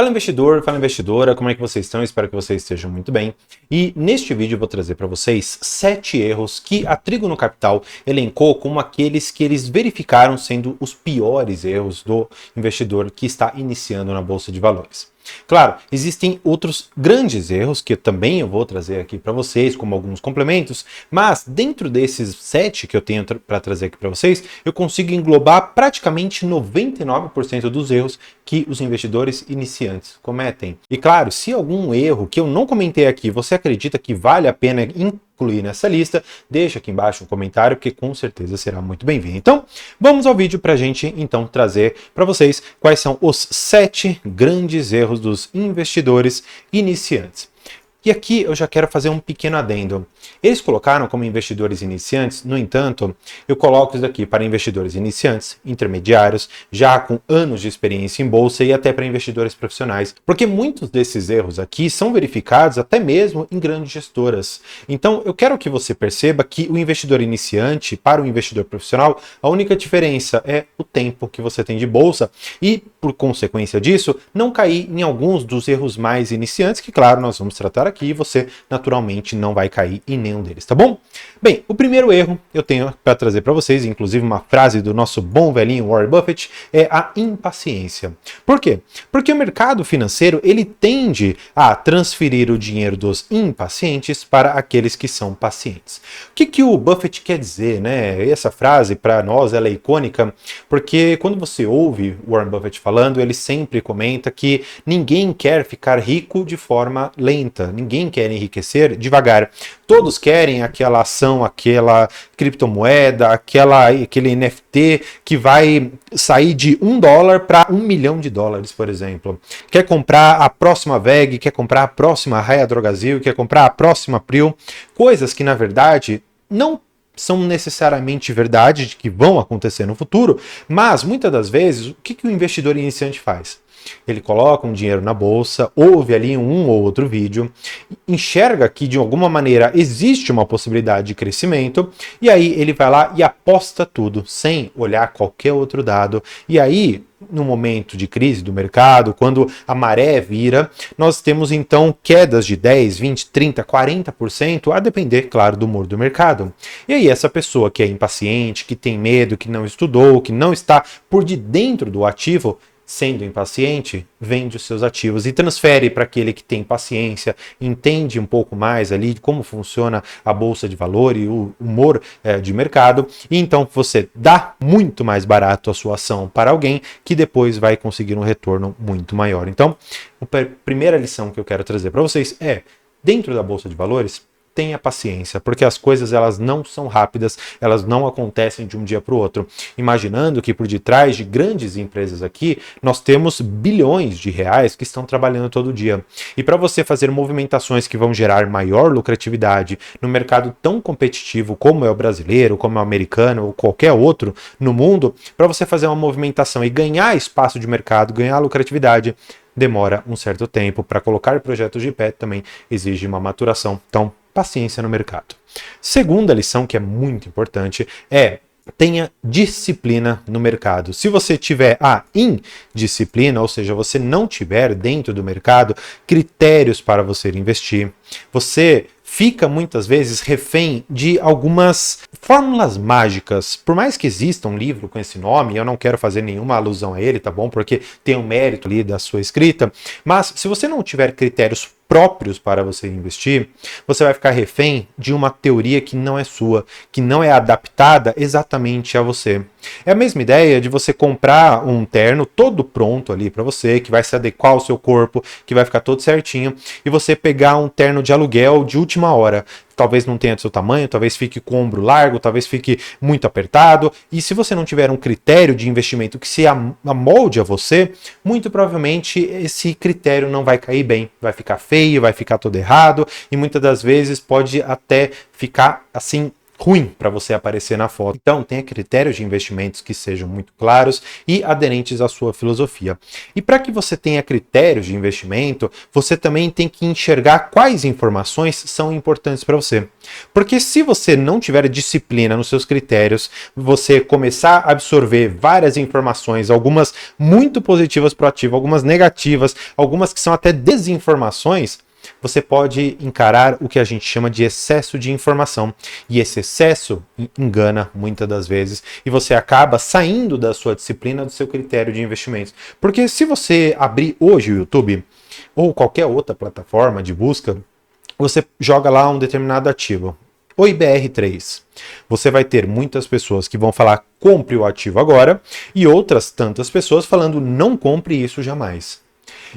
Fala investidor, fala investidora, como é que vocês estão? Espero que vocês estejam muito bem. E neste vídeo eu vou trazer para vocês 7 erros que a Trígono Capital elencou como aqueles que eles verificaram sendo os piores erros do investidor que está iniciando na Bolsa de Valores. Claro, existem outros grandes erros que também eu vou trazer aqui para vocês, como alguns complementos, mas dentro desses 7 que eu tenho para trazer aqui para vocês, eu consigo englobar praticamente 99% dos erros que os investidores iniciantes cometem. E claro, se algum erro que eu não comentei aqui, você acredita que vale a pena incluir nessa lista, deixa aqui embaixo um comentário, porque com certeza será muito bem-vindo. Então, vamos ao vídeo para a gente então trazer para vocês quais são os 7 grandes erros dos investidores iniciantes. E aqui eu já quero fazer um pequeno adendo. Eles colocaram como investidores iniciantes, no entanto, eu coloco isso daqui para investidores iniciantes, intermediários, já com anos de experiência em bolsa e até para investidores profissionais, porque muitos desses erros aqui são verificados até mesmo em grandes gestoras. Então, eu quero que você perceba que o investidor iniciante para o investidor profissional, a única diferença é o tempo que você tem de bolsa e, por consequência disso, não cair em alguns dos erros mais iniciantes, que claro, nós vamos tratar aqui, você naturalmente não vai cair em nenhum deles, tá bom? Bem, o primeiro erro eu tenho para trazer para vocês, inclusive uma frase do nosso bom velhinho Warren Buffett, é a impaciência. Por quê? Porque o mercado financeiro ele tende a transferir o dinheiro dos impacientes para aqueles que são pacientes. O que o Buffett quer dizer, né? Essa frase para nós ela é icônica, porque quando você ouve Warren Buffett falando, ele sempre comenta que ninguém quer ficar rico de forma lenta, ninguém quer enriquecer devagar. Todos querem aquela ação, aquela criptomoeda, aquele NFT que vai sair de $1 para $1 milhão, por exemplo. Quer comprar a próxima VEG, quer comprar a próxima Raia Drogasil, quer comprar a próxima Prio. Coisas que, na verdade, não são necessariamente verdade, de que vão acontecer no futuro, mas muitas das vezes, o que o investidor iniciante faz? Ele coloca um dinheiro na bolsa, ouve ali um ou outro vídeo, enxerga que de alguma maneira existe uma possibilidade de crescimento, e aí ele vai lá e aposta tudo, sem olhar qualquer outro dado, e aí no momento de crise do mercado, quando a maré vira, nós temos então quedas de 10, 20, 30, 40%, a depender, claro, do humor do mercado. E aí essa pessoa que é impaciente, que tem medo, que não estudou, que não está por de dentro do ativo, sendo impaciente, vende os seus ativos e transfere para aquele que tem paciência, entende um pouco mais ali de como funciona a bolsa de valor e o humor de mercado, e então você dá muito mais barato a sua ação para alguém que depois vai conseguir um retorno muito maior. Então, a primeira lição que eu quero trazer para vocês é, dentro da bolsa de valores, tenha paciência, porque as coisas elas não são rápidas, elas não acontecem de um dia para o outro. Imaginando que por detrás de grandes empresas aqui, nós temos bilhões de reais que estão trabalhando todo dia. E para você fazer movimentações que vão gerar maior lucratividade no mercado tão competitivo como é o brasileiro, como é o americano ou qualquer outro no mundo, para você fazer uma movimentação e ganhar espaço de mercado, ganhar lucratividade, demora um certo tempo. Para colocar projetos de pé também exige uma maturação. Então, paciência no mercado. Segunda lição que é muito importante é tenha disciplina no mercado. Se você tiver a indisciplina, ou seja, você não tiver dentro do mercado critérios para você investir, você fica muitas vezes refém de algumas fórmulas mágicas. Por mais que exista um livro com esse nome, eu não quero fazer nenhuma alusão a ele, tá bom? Porque tem um mérito ali da sua escrita, mas se você não tiver critérios próprios para você investir, você vai ficar refém de uma teoria que não é sua, que não é adaptada exatamente a você. É a mesma ideia de você comprar um terno todo pronto ali para você, que vai se adequar ao seu corpo, que vai ficar todo certinho, e você pegar um terno de aluguel de última hora. Talvez não tenha do seu tamanho, talvez fique com o ombro largo, talvez fique muito apertado. E se você não tiver um critério de investimento que se amolde a você, muito provavelmente esse critério não vai cair bem, vai ficar feio, vai ficar todo errado e muitas das vezes pode até ficar assim ruim para você aparecer na foto. Então, tenha critérios de investimentos que sejam muito claros e aderentes à sua filosofia. E para que você tenha critérios de investimento, você também tem que enxergar quais informações são importantes para você. Porque se você não tiver disciplina nos seus critérios, você começar a absorver várias informações, algumas muito positivas para o ativo, algumas negativas, algumas que são até desinformações, você pode encarar o que a gente chama de excesso de informação. E esse excesso engana muitas das vezes e você acaba saindo da sua disciplina, do seu critério de investimentos. Porque se você abrir hoje o YouTube ou qualquer outra plataforma de busca, você joga lá um determinado ativo, o IBR3. Você vai ter muitas pessoas que vão falar compre o ativo agora e outras tantas pessoas falando não compre isso jamais.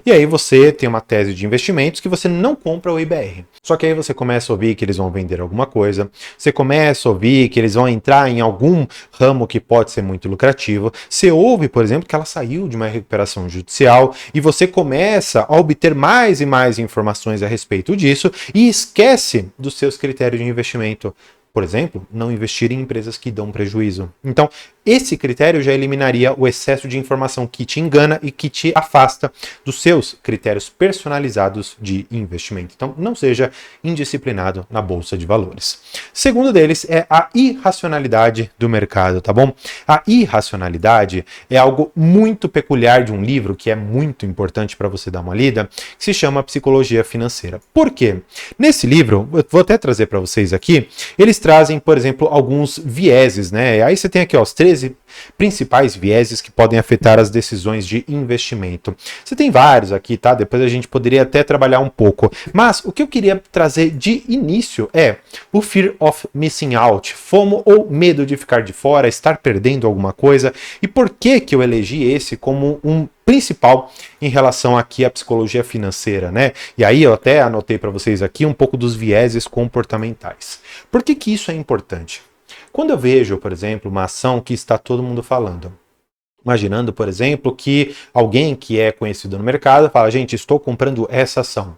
E aí você tem uma tese de investimentos que você não compra o IBR. Só que aí você começa a ouvir que eles vão vender alguma coisa, você começa a ouvir que eles vão entrar em algum ramo que pode ser muito lucrativo, você ouve, por exemplo, que ela saiu de uma recuperação judicial e você começa a obter mais e mais informações a respeito disso e esquece dos seus critérios de investimento. Por exemplo, não investir em empresas que dão prejuízo. Então, esse critério já eliminaria o excesso de informação que te engana e que te afasta dos seus critérios personalizados de investimento. Então, não seja indisciplinado na bolsa de valores. Segundo deles é a irracionalidade do mercado, tá bom? A irracionalidade é algo muito peculiar de um livro que é muito importante para você dar uma lida, que se chama Psicologia Financeira. Por quê? Nesse livro, eu vou até trazer para vocês aqui, eles trazem, por exemplo, alguns vieses, né? Aí você tem aqui ó, os 13 principais vieses que podem afetar as decisões de investimento. Você tem vários aqui, tá? Depois a gente poderia até trabalhar um pouco. Mas o que eu queria trazer de início é o Fear of Missing Out, FOMO ou medo de ficar de fora, estar perdendo alguma coisa. E por que que eu elegi esse como um principal em relação aqui à psicologia financeira, né? E aí eu até anotei para vocês aqui um pouco dos vieses comportamentais. Por que que isso é importante? Quando eu vejo, por exemplo, uma ação que está todo mundo falando, imaginando, por exemplo, que alguém que é conhecido no mercado fala, gente, estou comprando essa ação.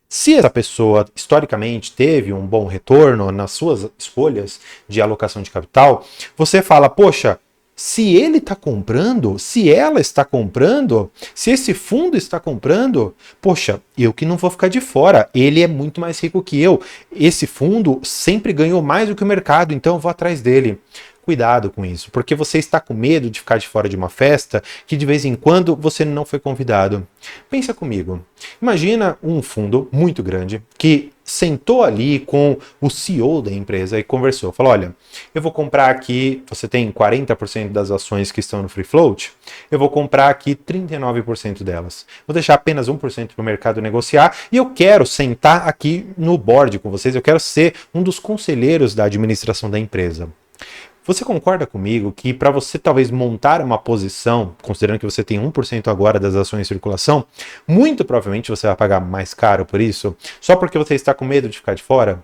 Se essa pessoa, historicamente, teve um bom retorno nas suas escolhas de alocação de capital, você fala, poxa, se ele está comprando, se ela está comprando, se esse fundo está comprando, poxa, eu que não vou ficar de fora, ele é muito mais rico que eu, esse fundo sempre ganhou mais do que o mercado, então eu vou atrás dele. Cuidado com isso, porque você está com medo de ficar de fora de uma festa que de vez em quando você não foi convidado. Pensa comigo, imagina um fundo muito grande que sentou ali com o CEO da empresa e conversou, falou, olha, eu vou comprar aqui, você tem 40% das ações que estão no free float, eu vou comprar aqui 39% delas, vou deixar apenas 1% para o mercado negociar e eu quero sentar aqui no board com vocês, eu quero ser um dos conselheiros da administração da empresa. Você concorda comigo que para você talvez montar uma posição, considerando que você tem 1% agora das ações em circulação, muito provavelmente você vai pagar mais caro por isso, só porque você está com medo de ficar de fora?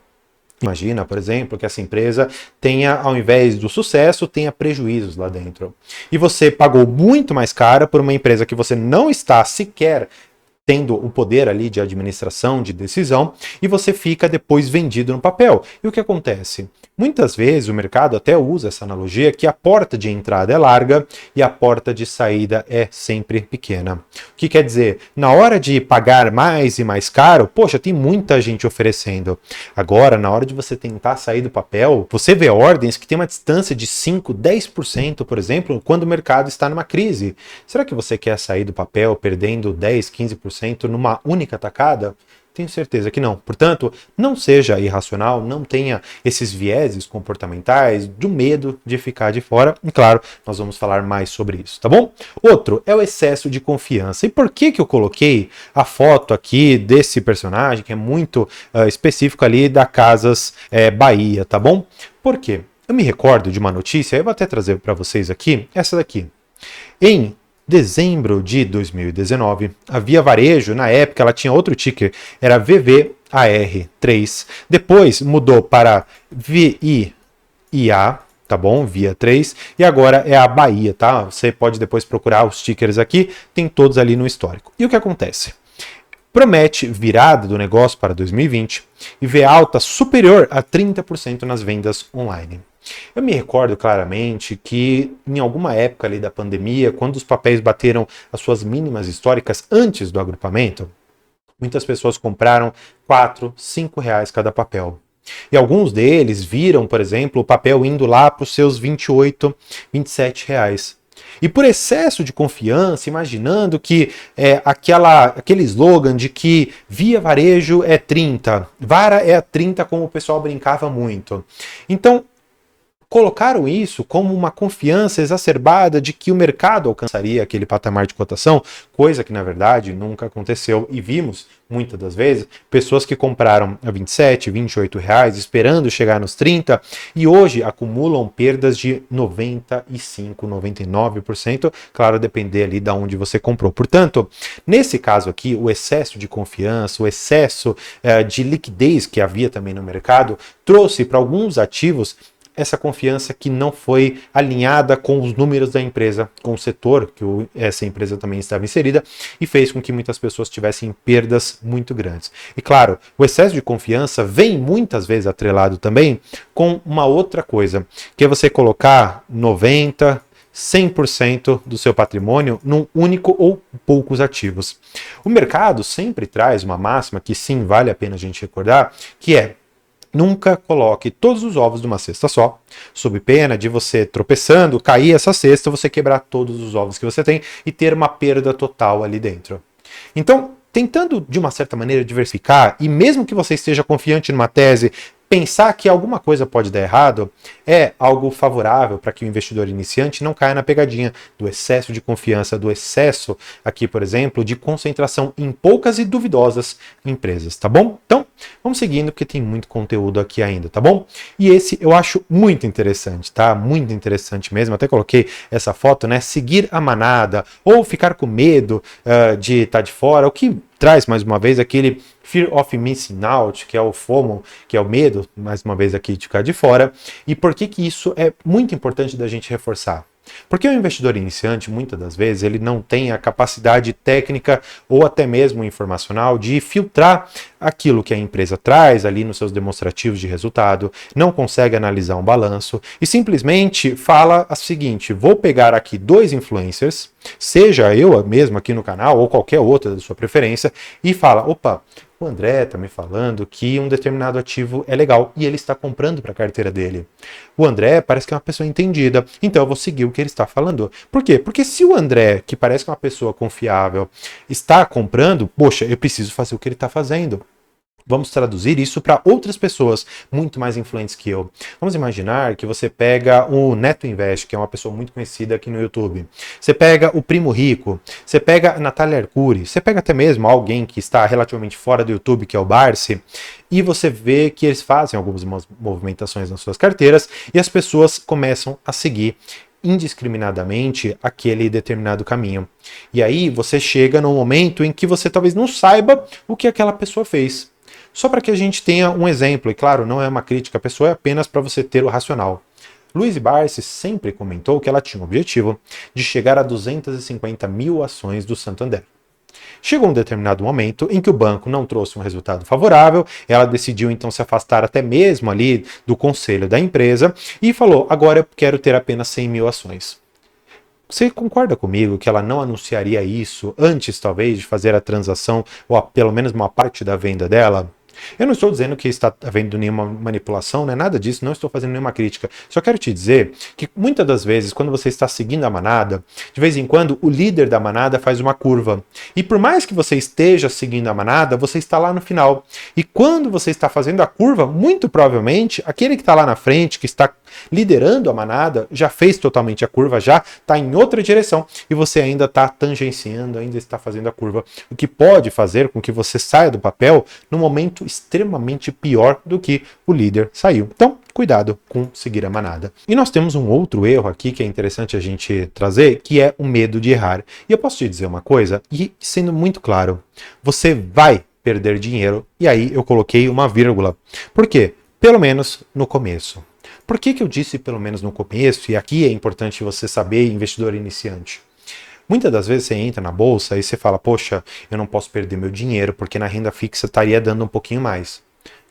Imagina, por exemplo, que essa empresa tenha, ao invés do sucesso, tenha prejuízos lá dentro. E você pagou muito mais caro por uma empresa que você não está sequer tendo o poder ali de administração, de decisão, e você fica depois vendido no papel. E o que acontece? Muitas vezes o mercado até usa essa analogia que a porta de entrada é larga e a porta de saída é sempre pequena. O que quer dizer? Na hora de pagar mais e mais caro, poxa, tem muita gente oferecendo. Agora, na hora de você tentar sair do papel, você vê ordens que tem uma distância de 5, 10%, por exemplo, quando o mercado está numa crise. Será que você quer sair do papel perdendo 10, 15% numa única tacada? Tenho certeza que não. Portanto, não seja irracional, não tenha esses vieses comportamentais do medo de ficar de fora. E claro, nós vamos falar mais sobre isso, tá bom? Outro é o excesso de confiança. E por que que eu coloquei a foto aqui desse personagem, que é muito específico ali da Casas Bahia, tá bom? Por quê? Eu me recordo de uma notícia, eu vou até trazer para vocês aqui, essa daqui. Em dezembro de 2019, a Via Varejo, na época, ela tinha outro ticker, era VVAR3. Depois mudou para VIA, tá bom? Via 3. E agora é a Bahia, tá? Você pode depois procurar os tickers aqui, tem todos ali no histórico. E o que acontece? promete virada do negócio para 2020 e vê alta superior a 30% nas vendas online. Eu me recordo claramente que em alguma época ali da pandemia, quando os papéis bateram as suas mínimas históricas antes do agrupamento, muitas pessoas compraram 4, 5 reais cada papel. E alguns deles viram, por exemplo, o papel indo lá para os seus 28, 27 reais. E por excesso de confiança, imaginando que aquele slogan de que via varejo é 30, vara é a 30, como o pessoal brincava muito. Então, colocaram isso como uma confiança exacerbada de que o mercado alcançaria aquele patamar de cotação, coisa que na verdade nunca aconteceu, e vimos muitas das vezes pessoas que compraram a 27, 28 reais esperando chegar nos 30 e hoje acumulam perdas de 95, 99%, claro, depender ali de onde você comprou. Portanto, nesse caso aqui, o excesso de confiança, o excesso de liquidez que havia também no mercado, trouxe para alguns ativos essa confiança que não foi alinhada com os números da empresa, com o setor que essa empresa também estava inserida, e fez com que muitas pessoas tivessem perdas muito grandes. E claro, o excesso de confiança vem muitas vezes atrelado também com uma outra coisa, que é você colocar 90%, 100% do seu patrimônio num único ou poucos ativos. O mercado sempre traz uma máxima que sim, vale a pena a gente recordar, que é: nunca coloque todos os ovos numa cesta só, sob pena de você tropeçando, cair essa cesta, você quebrar todos os ovos que você tem e ter uma perda total ali dentro. Então, tentando de uma certa maneira diversificar, e mesmo que você esteja confiante numa tese, pensar que alguma coisa pode dar errado é algo favorável para que o investidor iniciante não caia na pegadinha do excesso de confiança, do excesso aqui, por exemplo, de concentração em poucas e duvidosas empresas, tá bom? Então, vamos seguindo porque tem muito conteúdo aqui ainda, tá bom? E esse eu acho muito interessante, tá? Muito interessante mesmo, até coloquei essa foto, né? Seguir a manada ou ficar com medo de estar de fora, o que traz mais uma vez aquele Fear of Missing Out, que é o FOMO, que é o medo, mais uma vez aqui, de ficar de fora. E por que isso é muito importante da gente reforçar? Porque o investidor iniciante, muitas das vezes, ele não tem a capacidade técnica ou até mesmo informacional de filtrar aquilo que a empresa traz ali nos seus demonstrativos de resultado, não consegue analisar um balanço e simplesmente fala o seguinte: vou pegar aqui 2 influencers, seja eu mesmo aqui no canal ou qualquer outra da sua preferência, e fala: opa, o André está me falando que um determinado ativo é legal e ele está comprando para a carteira dele. O André parece que é uma pessoa entendida, então eu vou seguir o que ele está falando. Por quê? Porque se o André, que parece que é uma pessoa confiável, está comprando, poxa, eu preciso fazer o que ele está fazendo. Vamos traduzir isso para outras pessoas muito mais influentes que eu. Vamos imaginar que você pega o Neto Invest, que é uma pessoa muito conhecida aqui no YouTube. Você pega o Primo Rico, você pega a Natália Arcuri, você pega até mesmo alguém que está relativamente fora do YouTube, que é o Barsi, e você vê que eles fazem algumas movimentações nas suas carteiras e as pessoas começam a seguir indiscriminadamente aquele determinado caminho. E aí você chega num momento em que você talvez não saiba o que aquela pessoa fez. Só para que a gente tenha um exemplo, e claro, não é uma crítica à pessoa, é apenas para você ter o racional. Luiz Barsi sempre comentou que ela tinha o objetivo de chegar a 250 mil ações do Santander. Chegou um determinado momento em que o banco não trouxe um resultado favorável, ela decidiu então se afastar até mesmo ali do conselho da empresa e falou: agora eu quero ter apenas 100 mil ações. Você concorda comigo que ela não anunciaria isso antes, talvez, de fazer a transação, ou pelo menos uma parte da venda dela? Eu não estou dizendo que está havendo nenhuma manipulação, não é nada disso, não estou fazendo nenhuma crítica. Só quero te dizer que muitas das vezes, quando você está seguindo a manada, de vez em quando o líder da manada faz uma curva. E por mais que você esteja seguindo a manada, você está lá no final. E quando você está fazendo a curva, muito provavelmente, aquele que está lá na frente, que está liderando a manada, já fez totalmente a curva, já está em outra direção e você ainda está tangenciando, ainda está fazendo a curva, o que pode fazer com que você saia do papel no momento extremamente pior do que o líder saiu. Então, cuidado com seguir a manada. E nós temos um outro erro aqui que é interessante a gente trazer, que é o medo de errar. E eu posso te dizer uma coisa, e sendo muito claro, você vai perder dinheiro, e aí eu coloquei uma vírgula. Por quê? Pelo menos no começo. Por que eu disse pelo menos no começo? E aqui é importante você saber, investidor iniciante. Muitas das vezes você entra na bolsa e você fala, poxa, eu não posso perder meu dinheiro porque na renda fixa estaria dando um pouquinho mais.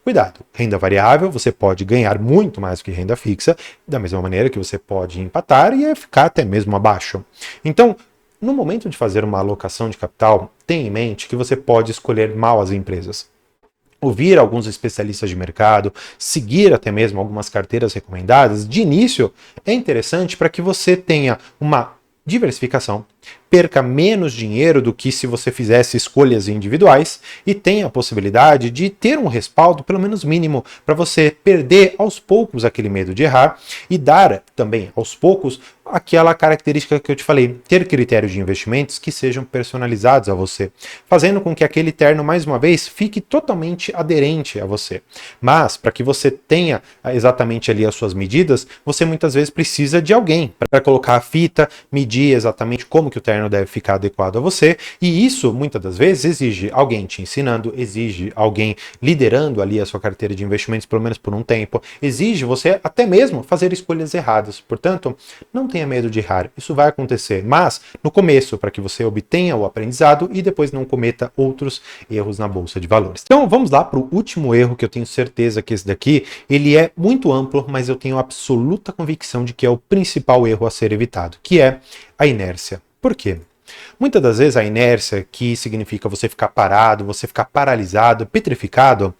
Cuidado, renda variável você pode ganhar muito mais do que renda fixa, da mesma maneira que você pode empatar e ficar até mesmo abaixo. Então, no momento de fazer uma alocação de capital, tenha em mente que você pode escolher mal as empresas. Ouvir alguns especialistas de mercado, seguir até mesmo algumas carteiras recomendadas, de início é interessante para que você tenha uma diversificação, perca menos dinheiro do que se você fizesse escolhas individuais e tenha a possibilidade de ter um respaldo, pelo menos mínimo, para você perder aos poucos aquele medo de errar e dar também aos poucos aquela característica que eu te falei, ter critérios de investimentos que sejam personalizados a você, fazendo com que aquele terno, mais uma vez, fique totalmente aderente a você. Mas, para que você tenha exatamente ali as suas medidas, você muitas vezes precisa de alguém para colocar a fita, medir exatamente como que o terno deve ficar adequado a você, e isso, muitas das vezes, exige alguém te ensinando, exige alguém liderando ali a sua carteira de investimentos, pelo menos por um tempo, exige você até mesmo fazer escolhas erradas. Portanto, não tenha medo de errar, isso vai acontecer, mas no começo, para que você obtenha o aprendizado e depois não cometa outros erros na bolsa de valores. Então vamos lá para o último erro, que eu tenho certeza que esse daqui, ele é muito amplo, mas eu tenho absoluta convicção de que é o principal erro a ser evitado, que é a inércia. Por quê? Muitas das vezes a inércia, que significa você ficar parado, você ficar paralisado, petrificado,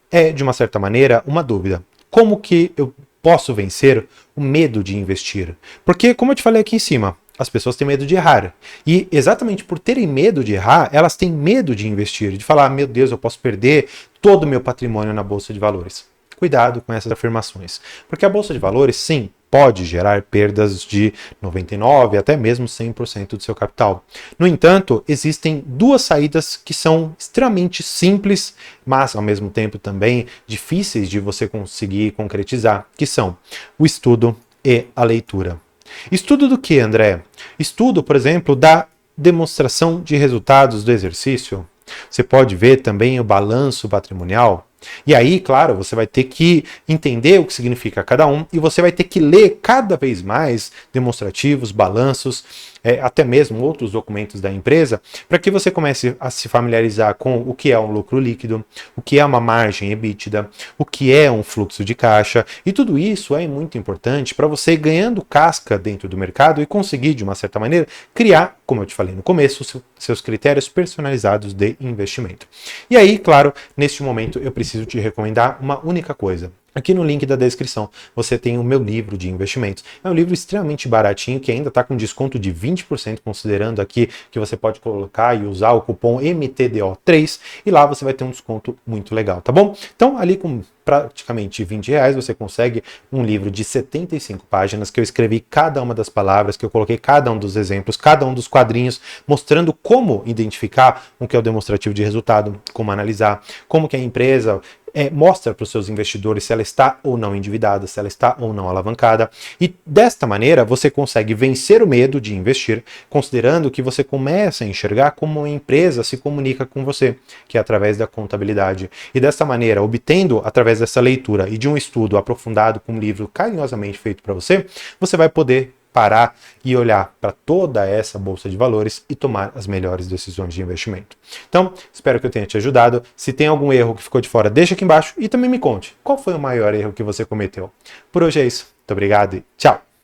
é de uma certa maneira uma dúvida. Como que eu posso vencer o medo de investir? Porque, como eu te falei aqui em cima, as pessoas têm medo de errar. E exatamente por terem medo de errar, elas têm medo de investir, de falar, meu Deus, eu posso perder todo o meu patrimônio na bolsa de valores. Cuidado com essas afirmações. Porque a bolsa de valores, sim, pode gerar perdas de 99% até mesmo 100% do seu capital. No entanto, existem duas saídas que são extremamente simples, mas ao mesmo tempo também difíceis de você conseguir concretizar, que são o estudo e a leitura. Estudo do que, André? Estudo, por exemplo, da demonstração de resultados do exercício. Você pode ver também o balanço patrimonial. E aí, claro, você vai ter que entender o que significa cada um e você vai ter que ler cada vez mais demonstrativos, balanços, até mesmo outros documentos da empresa, para que você comece a se familiarizar com o que é um lucro líquido, o que é uma margem EBITDA, o que é um fluxo de caixa, e tudo isso é muito importante para você ir ganhando casca dentro do mercado e conseguir, de uma certa maneira, criar, como eu te falei no começo, seus critérios personalizados de investimento. E aí, claro, neste momento eu preciso te recomendar uma única coisa. Aqui no link da descrição você tem o meu livro de investimentos. É um livro extremamente baratinho que ainda está com desconto de 20%, considerando aqui que você pode colocar e usar o cupom MTDO3 e lá você vai ter um desconto muito legal, tá bom? Então ali com praticamente R$20 você consegue um livro de 75 páginas que eu escrevi cada uma das palavras, que eu coloquei cada um dos exemplos, cada um dos quadrinhos, mostrando como identificar o que é o demonstrativo de resultado, como analisar, como que a empresa mostra para os seus investidores se ela está ou não endividada, se ela está ou não alavancada. E desta maneira você consegue vencer o medo de investir, considerando que você começa a enxergar como a empresa se comunica com você, que é através da contabilidade. E desta maneira, obtendo através dessa leitura e de um estudo aprofundado com um livro carinhosamente feito para você, você vai poder parar e olhar para toda essa bolsa de valores e tomar as melhores decisões de investimento. Então, espero que eu tenha te ajudado. Se tem algum erro que ficou de fora, deixa aqui embaixo e também me conte qual foi o maior erro que você cometeu. Por hoje é isso. Muito obrigado e tchau!